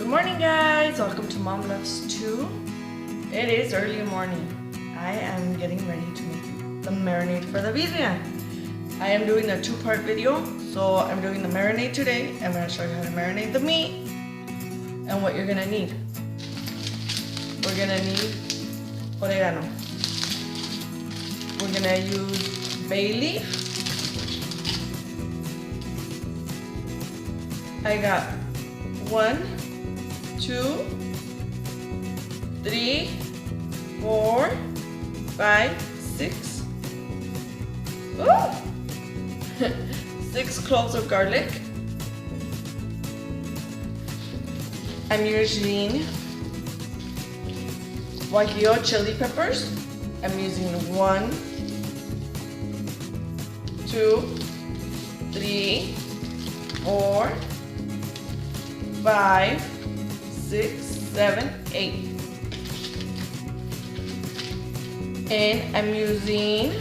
Good morning, guys. Welcome to Mom Loves 2. It is early morning. I am getting ready to make the marinade for the birria. I am doing a two-part video. So I'm doing the marinade today. I'm going to show you how to marinate the meat and what you're going to need. We're going to need oregano. We're going to use bay leaf. I got 1, 2, 3, 4, 5, 6. Ooh! 6 cloves of garlic. I'm using guajillo chili peppers. I'm using 1, 2, 3, 4, 5, 6, 7, 8. And I'm using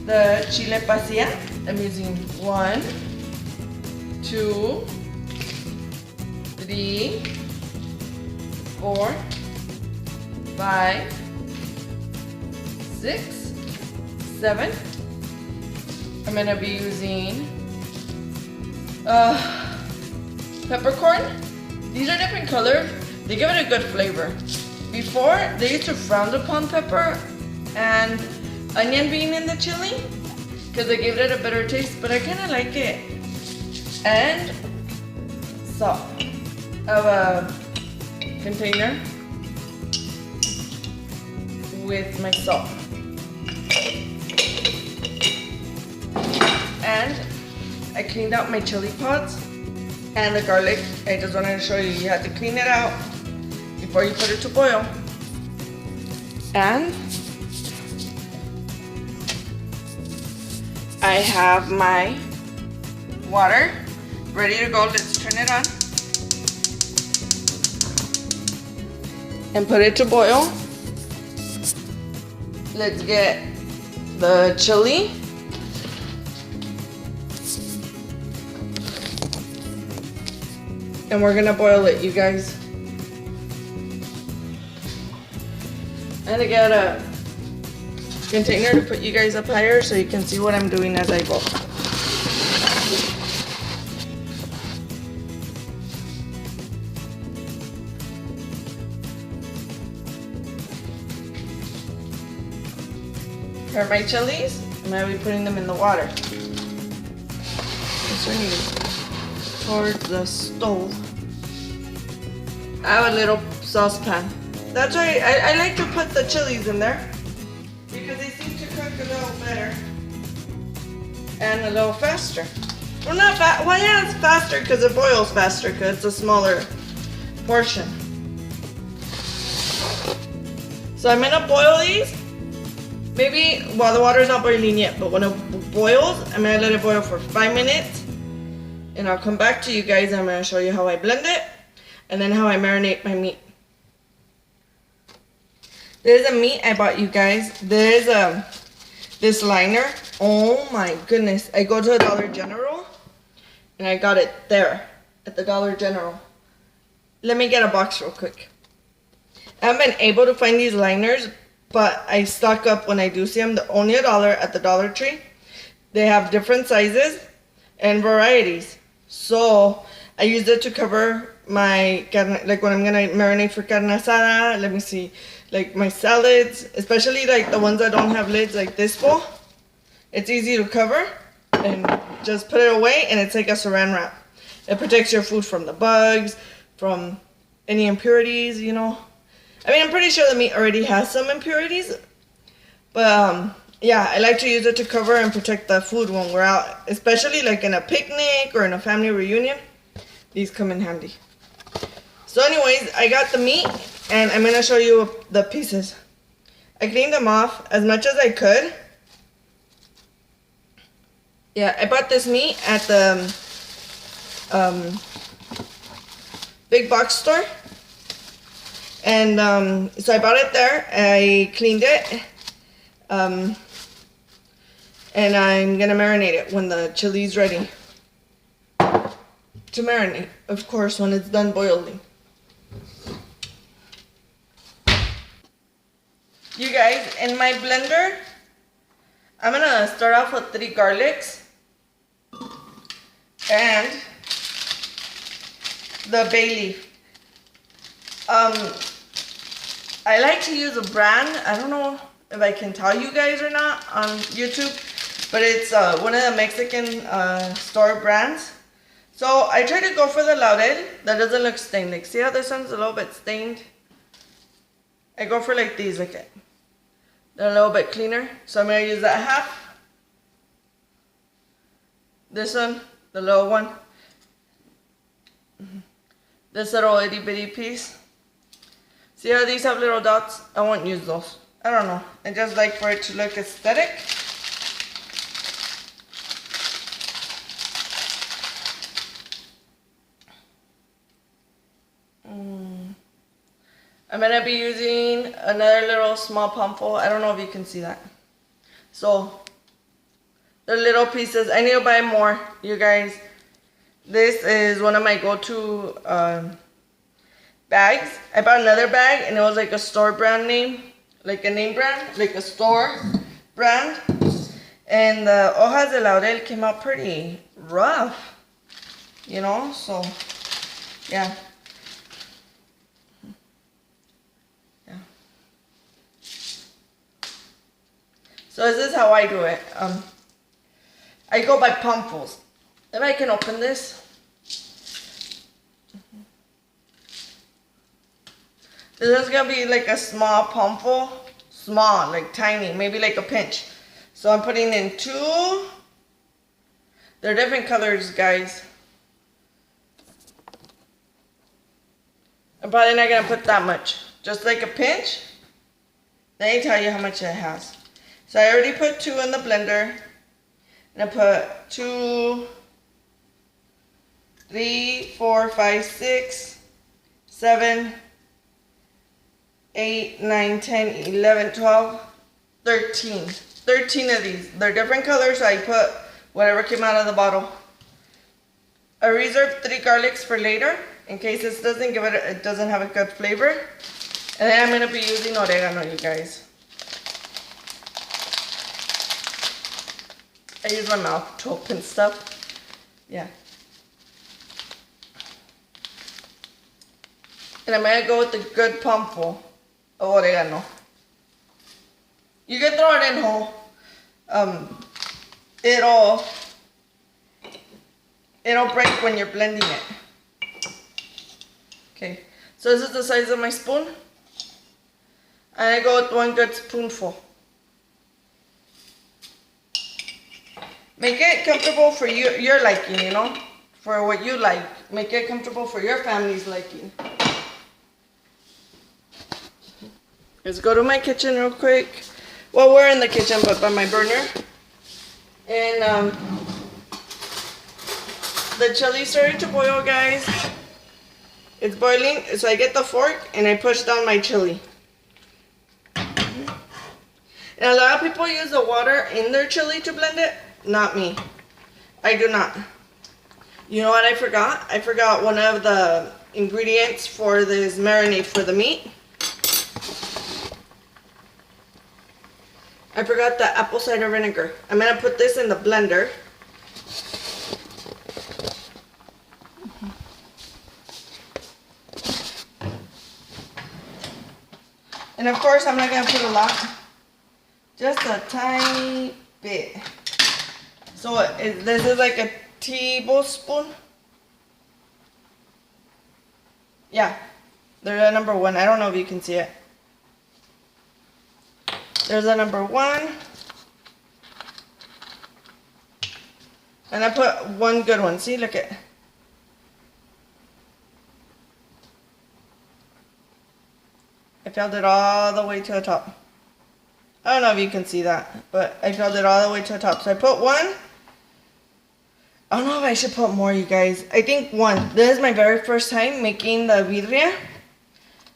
the chile pasilla. I'm using 1, 2, 3, 4, 5, 6, 7. I'm gonna be using peppercorn. These are different colors. They give it a good flavor. Before, they used to frown upon pepper and onion being in the chili because they gave it a better taste, but I kind of like it. And salt. I have a container with my salt. And I cleaned out my chili pods. And the garlic, I just wanted to show you, you have to clean it out before you put it to boil. And I have my water ready to go. Let's turn it on and put it to boil. Let's get the chili. And we're gonna boil it, you guys. And I got a container to put you guys up higher so you can see what I'm doing as I go. Here are my chilies. I'm gonna be putting them in the water. Towards the stove. I have a little saucepan. That's why I like to put the chilies in there because they seem to cook a little better and a little faster. Well, not fast. Well, yeah, it's faster because it boils faster because it's a smaller portion. So I'm gonna boil these. Maybe while the water's not boiling yet, but when it boils, I'm gonna let it boil for 5 minutes. And I'll come back to you guys and I'm going to show you how I blend it and then how I marinate my meat. There's a meat I bought, you guys. There's this liner. Oh my goodness. I go to a Dollar General and I got it there at the Dollar General. Let me get a box real quick. I haven't been able to find these liners, but I stock up when I do see them. They're only $1 at the Dollar Tree. They have different sizes and varieties. So I use it to cover my carne, like when I'm gonna marinate for carne asada. Let me see, like my salads, especially like the ones that don't have lids, like this bowl. It's easy to cover and just put it away, and it's like a saran wrap. It protects your food from the bugs, from any impurities, you know. I mean, I'm pretty sure the meat already has some impurities, but yeah, I like to use it to cover and protect the food when we're out, especially like in a picnic or in a family reunion. These come in handy. So anyways, I got the meat and I'm going to show you the pieces. I cleaned them off as much as I could. Yeah, I bought this meat at the big box store. And so I bought it there. I cleaned it. And I'm gonna marinate it when the chili's ready. to marinate, of course, when it's done boiling. You guys, in my blender, I'm gonna start off with 3 garlics and the bay leaf. I like to use a brand. I don't know if I can tell you guys or not on YouTube, but it's one of the Mexican store brands. So I try to go for the laurel that doesn't look stained. Like, see how this one's a little bit stained? I go for like these, like it. They're a little bit cleaner. So I'm gonna use that half. This one, the little one. This little itty bitty piece. See how these have little dots? I won't use those. I don't know. I just like for it to look aesthetic. I'm gonna be using another little small palmful. I don't know if you can see that. So, they're little pieces. I need to buy more, you guys. This is one of my go-to bags. I bought another bag and it was like a store brand name. Like a name brand, like a store brand. And the hojas de laurel came out pretty rough. You know, so, yeah. So this is how I do it. I go by palmfuls. If I can open this. This is going to be like a small palmful. Small, like tiny, maybe like a pinch. So I'm putting in 2. They're different colors, guys. I'm probably not going to put that much. Just like a pinch. Let me tell you how much it has. So I already put 2 in the blender. And I put 2, 3, 4, 5, 6, 7, 8, 9, 10, 11, 12, 13. 13 of these. They're different colors, so I put whatever came out of the bottle. I reserved 3 garlics for later, in case this doesn't give it, it doesn't have a good flavor. And then I'm going to be using oregano, you guys. I use my mouth to open stuff. Yeah. And I'm going to go with the good pumpful of oregano. You can throw it in whole. It'll break when you're blending it. Okay. So this is the size of my spoon. And I go with 1 good spoonful. Make it comfortable for your liking, you know, for what you like. Make it comfortable for your family's liking. Let's go to my kitchen real quick. Well, we're in the kitchen, but by my burner. And the chili started to boil, guys. It's boiling, so I get the fork and I push down my chili. And a lot of people use the water in their chili to blend it. Not me. I do not. You know what I forgot? I forgot one of the ingredients for this marinade for the meat. I forgot the apple cider vinegar. I'm going to put this in the blender. And of course, I'm not going to put a lot. Just a tiny bit. So this is like a tablespoon. Yeah, there's a number 1. I don't know if you can see it. There's a number 1. And I put 1 good one. See, look at. I filled it all the way to the top. I don't know if you can see that, but I filled it all the way to the top. So I put 1. I don't know if I should put more, you guys. I think 1. This is my very first time making the birria.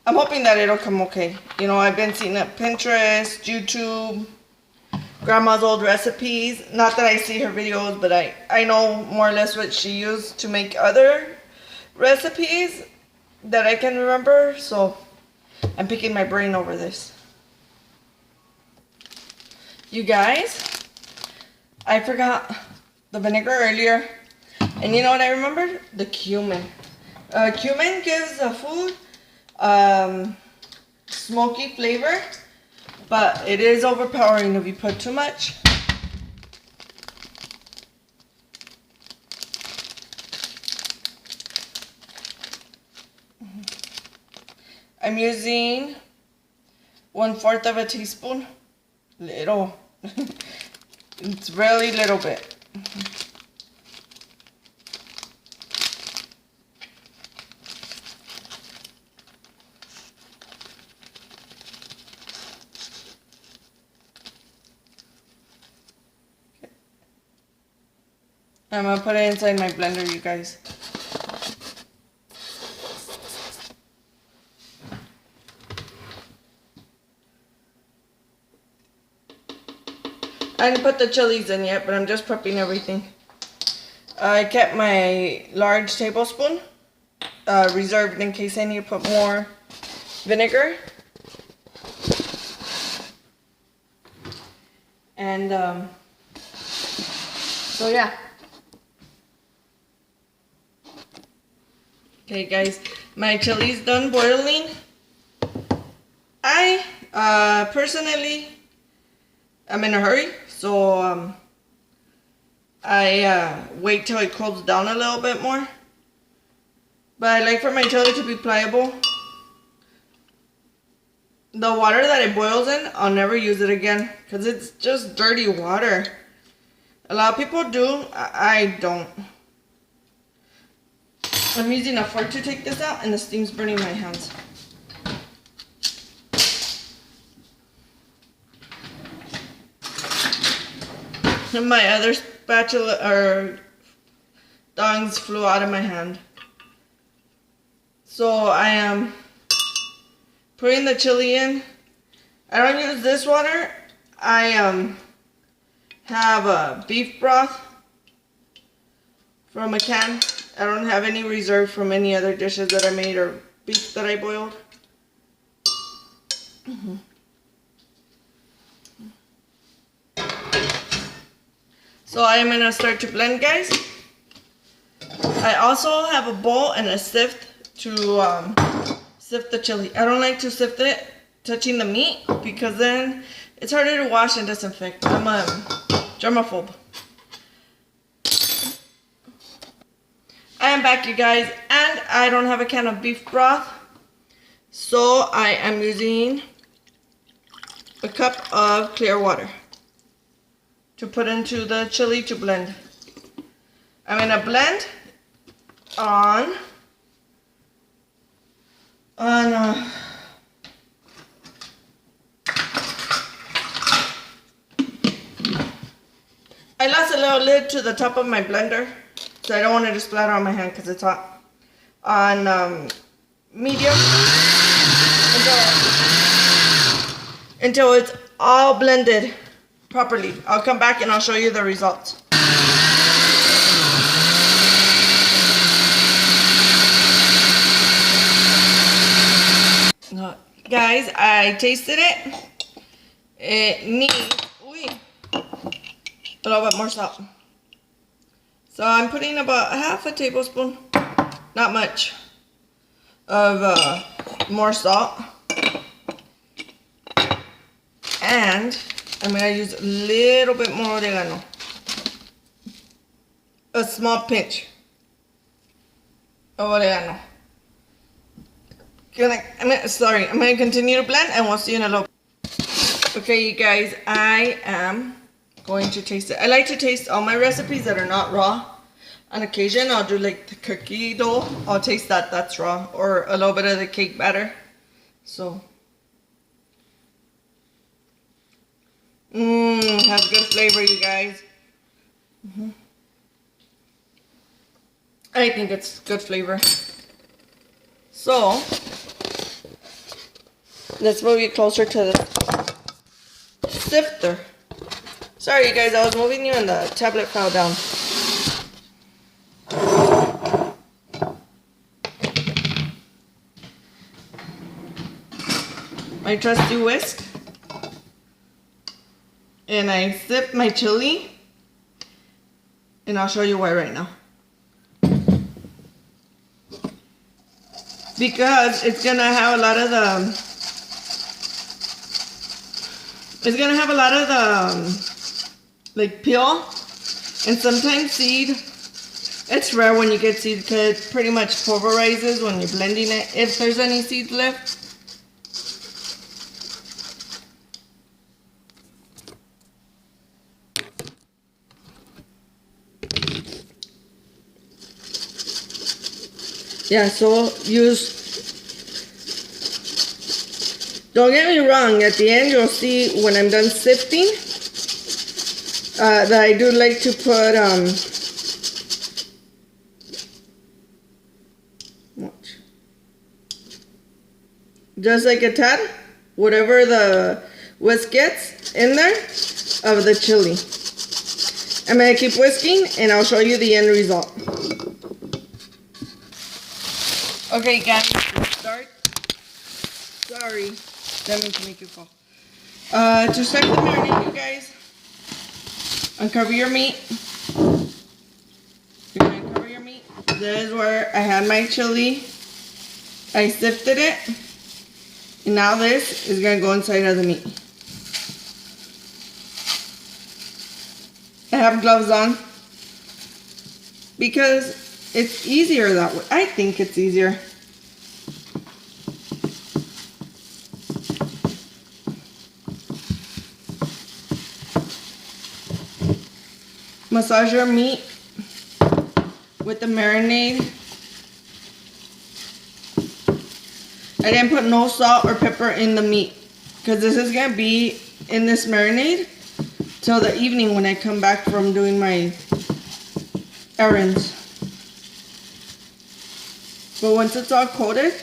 I'm hoping that it'll come okay. You know, I've been seeing it Pinterest, YouTube, grandma's old recipes. Not that I see her videos, but I know more or less what she used to make other recipes that I can remember. So I'm picking my brain over this. You guys, I forgot the vinegar earlier. And you know what I remembered? The cumin. Cumin gives the food smoky flavor, but it is overpowering if you put too much. I'm using 1/4 of a teaspoon. Little. It's really little bit. I'm gonna put it inside my blender, you guys. I didn't put the chilies in yet, but I'm just prepping everything. I kept my large tablespoon reserved in case I need to put more vinegar. And so yeah. Okay guys, my chili's done boiling. I personally I'm in a hurry, so I wait till it cools down a little bit more. But I like for my chili to be pliable. The water that it boils in, I'll never use it again because it's just dirty water. A lot of people do, I don't. I'm using a fork to take this out and the steam's burning my hands. And my other spatula or tongs flew out of my hand. So I am putting the chili in. I don't use this water. I have a beef broth from a can. I don't have any reserve from any other dishes that I made or beef that I boiled. So I am gonna start to blend, guys. I also have a bowl and a sift to sift the chili. I don't like to sift it touching the meat because then it's harder to wash and disinfect. I'm a germaphobe. I am back, you guys, and I don't have a can of beef broth, so I am using a cup of clear water to put into the chili to blend. I'm gonna blend on I lost a little lid to the top of my blender, so I don't want it to splatter on my hand because it's hot. On medium until it's all blended properly. I'll come back and I'll show you the results. Guys, I tasted it. It needs a little bit more salt. So I'm putting about half a tablespoon, not much, of more salt. And I'm going to use a little bit more oregano. A small pinch of oregano. I'm going to continue to blend and we'll see you in a little bit. Okay, you guys, I am going to taste it. I like to taste all my recipes that are not raw. On occasion, I'll do like the cookie dough. I'll taste that that's raw, or a little bit of the cake batter. So, has good flavor, you guys. I think it's good flavor. So, let's move you closer to the sifter. Sorry, you guys, I was moving you and the tablet fell down. My trusty whisk. And I sipped my chili. And I'll show you why right now. Because it's gonna have a lot of the like peel, and sometimes seed. It's rare when you get seed because it pretty much pulverizes when you're blending it, if there's any seeds left. Yeah, so don't get me wrong, at the end you'll see when I'm done sifting that I do like to put watch, just like a tad, whatever the whisk gets in there of the chili. I'm gonna keep whisking and I'll show you the end result. Okay guys, let's start. Sorry, that means to make you fall. To start the marinade, you guys, uncover your meat. You're gonna uncover your meat. This is where I had my chili. I sifted it. And now this is gonna go inside of the meat. I have gloves on because it's easier that way. I think it's easier. Massage your meat with the marinade. I didn't put no salt or pepper in the meat because this is gonna be in this marinade till the evening when I come back from doing my errands. But once it's all coated,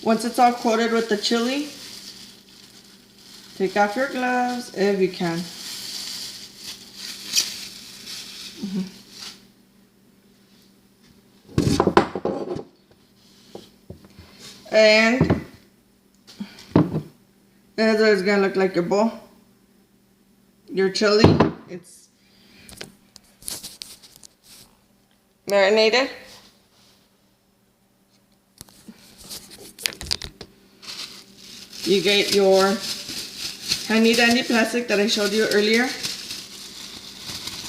once it's all coated with the chili, take off your gloves if you can. And this is what it's gonna look like your bowl. Your chili, it's marinated. You get your handy dandy plastic that I showed you earlier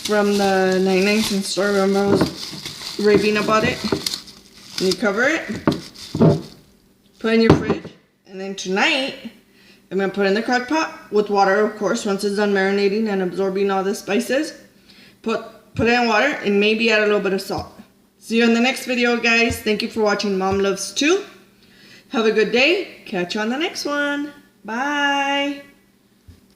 from the 99-cent store. Remember I was raving about it? And you cover it, put it in your fridge, and then tonight I'm going to put it in the crock pot with water, of course, once it's done marinating and absorbing all the spices. Put it in water and maybe add a little bit of salt. See you in the next video, guys. Thank you for watching Mom Loves 2. Have a good day. Catch you on the next one. Bye.